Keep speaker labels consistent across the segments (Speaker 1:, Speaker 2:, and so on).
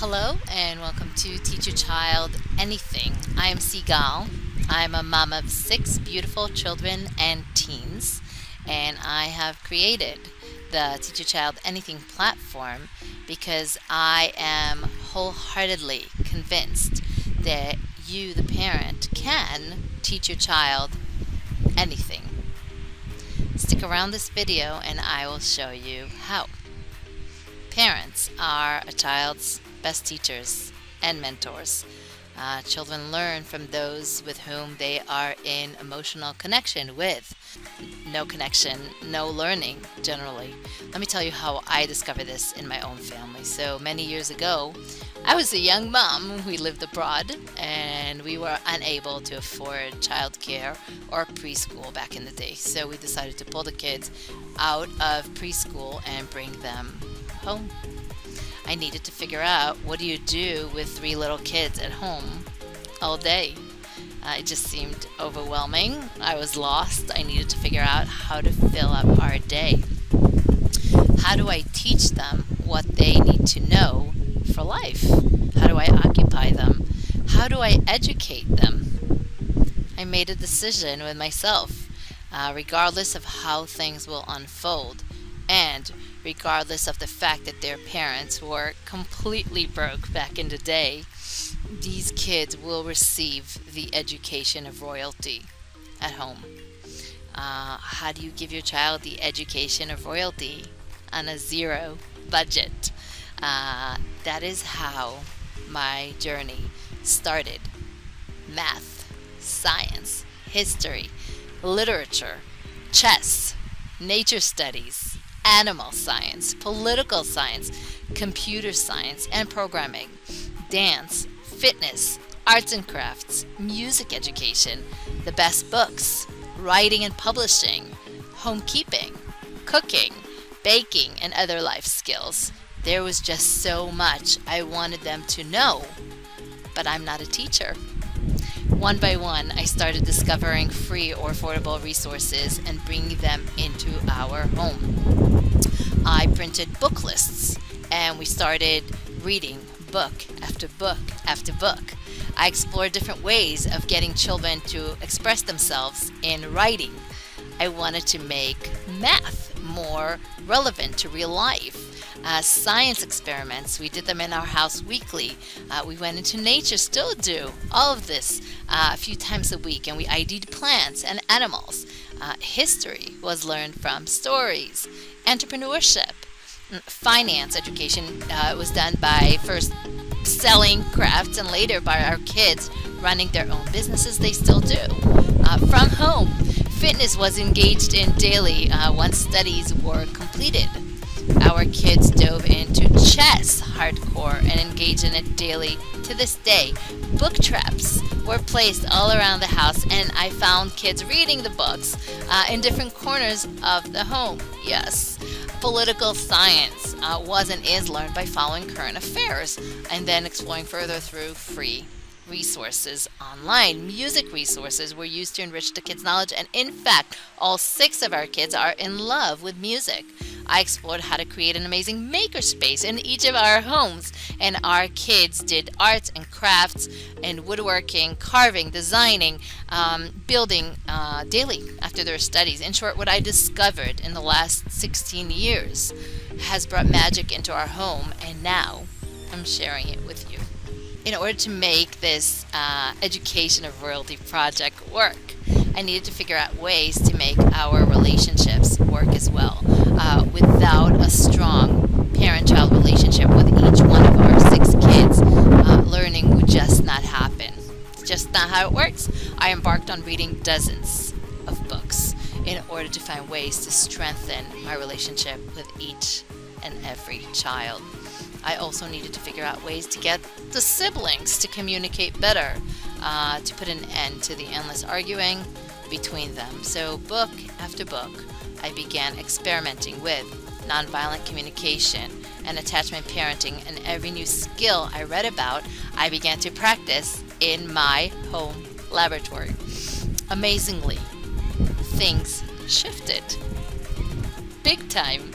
Speaker 1: Hello and welcome to Teach Your Child Anything. I am Seagal. I'm a mom of 6 beautiful children and teens, and I have created the Teach Your Child Anything platform because I am wholeheartedly convinced that you, the parent, can teach your child anything. Stick around this video and I will show you how. Parents are a child's best teachers and mentors. Children learn from those with whom they are in emotional connection with. No connection, no learning, generally. Let me tell you how I discovered this in my own family. So many years ago, I was a young mom. We lived abroad and we were unable to afford childcare or preschool back in the day. So we decided to pull the kids out of preschool and bring them home. I needed to figure out, what do you do with 3 little kids at home all day? It just seemed overwhelming. I was lost. I needed to figure out how to fill up our day. How do I teach them what they need to know for life? How do I occupy them? How do I educate them? I made a decision with myself, regardless of how things will unfold, and regardless of the fact that their parents were completely broke back in the day, these kids will receive the education of royalty at home. How do you give your child the education of royalty on a 0 budget? That is how my journey started. Math, science, history, literature, chess, nature studies, animal science, political science, computer science and programming, dance, fitness, arts and crafts, music education, the best books, writing and publishing, homekeeping, cooking, baking, and other life skills. There was just so much I wanted them to know, but I'm not a teacher. One by one, I started discovering free or affordable resources and bringing them into our home. I printed book lists and we started reading book after book after book. I explored different ways of getting children to express themselves in writing. I wanted to make math more relevant to real life. Science experiments, we did them in our house weekly. We went into nature, still do all of this a few times a week, and we ID'd plants and animals. History was learned from stories. Entrepreneurship, finance education was done by first selling crafts and later by our kids running their own businesses. They still do. From home, fitness was engaged in daily once studies were completed. Our kids dove into chess hardcore and engaged in it daily to this day. Book traps were placed all around the house and I found kids reading the books in different corners of the home. Yes, political science was and is learned by following current affairs and then exploring further through free resources online. Music resources were used to enrich the kids' knowledge, and in fact, all 6 of our kids are in love with music. I explored how to create an amazing makerspace in each of our homes, and our kids did arts and crafts and woodworking, carving, designing, building daily after their studies. In short, what I discovered in the last 16 years has brought magic into our home, and now I'm sharing it with you. In order to make this education of royalty project work, I needed to figure out ways to make our relationships work as well. Without a strong parent-child relationship with each one of our 6 kids, learning would just not happen. It's just not how it works. I embarked on reading dozens of books in order to find ways to strengthen my relationship with each and every child. I also needed to figure out ways to get the siblings to communicate better, to put an end to the endless arguing between them. So book after book, I began experimenting with nonviolent communication and attachment parenting, and every new skill I read about, I began to practice in my home laboratory. Amazingly, things shifted big time.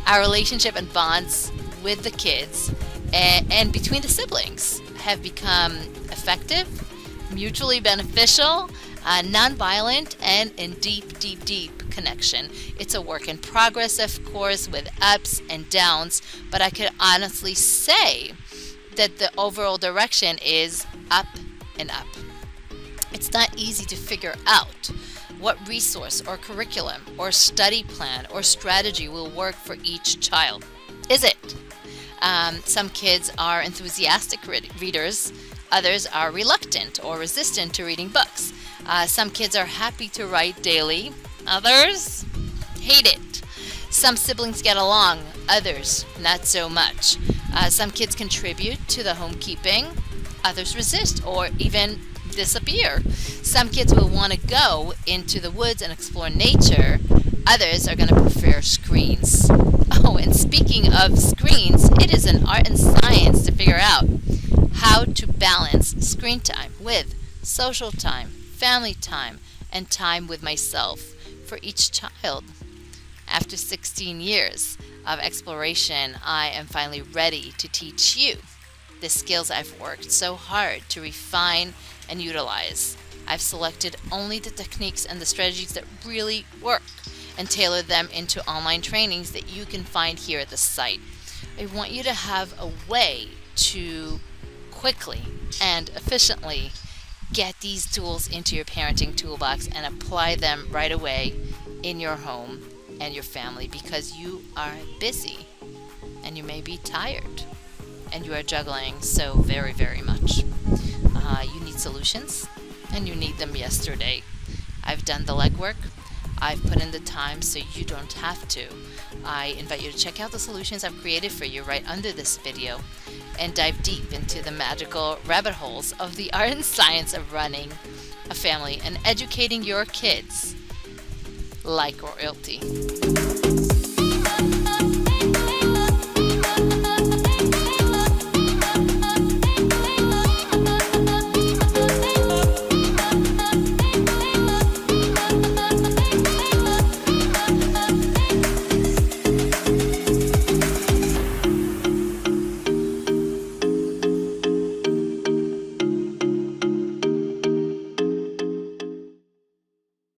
Speaker 1: Our relationship and bonds with the kids and between the siblings have become effective, mutually beneficial, nonviolent, and in deep, deep, deep connection. It's a work in progress, of course, with ups and downs, but I could honestly say that the overall direction is up and up. It's not easy to figure out what resource or curriculum or study plan or strategy will work for each child, is it? Some kids are enthusiastic readers, others are reluctant or resistant to reading books. Some kids are happy to write daily, others hate it. Some siblings get along, others not so much. Some kids contribute to the homekeeping, others resist or even disappear. Some kids will want to go into the woods and explore nature. Others are going to prefer screens. Oh, and speaking of screens, it is an art and science to figure out how to balance screen time with social time, family time, and time with myself for each child. After 16 years of exploration, I am finally ready to teach you the skills I've worked so hard to refine and utilize. I've selected only the techniques and the strategies that really work and tailor them into online trainings that you can find here at the site. I want you to have a way to quickly and efficiently get these tools into your parenting toolbox and apply them right away in your home and your family, because you are busy and you may be tired and you are juggling so very, very much. You need solutions and you need them yesterday. I've done the legwork. I've put in the time so you don't have to. I invite you to check out the solutions I've created for you right under this video and dive deep into the magical rabbit holes of the art and science of running a family and educating your kids like royalty.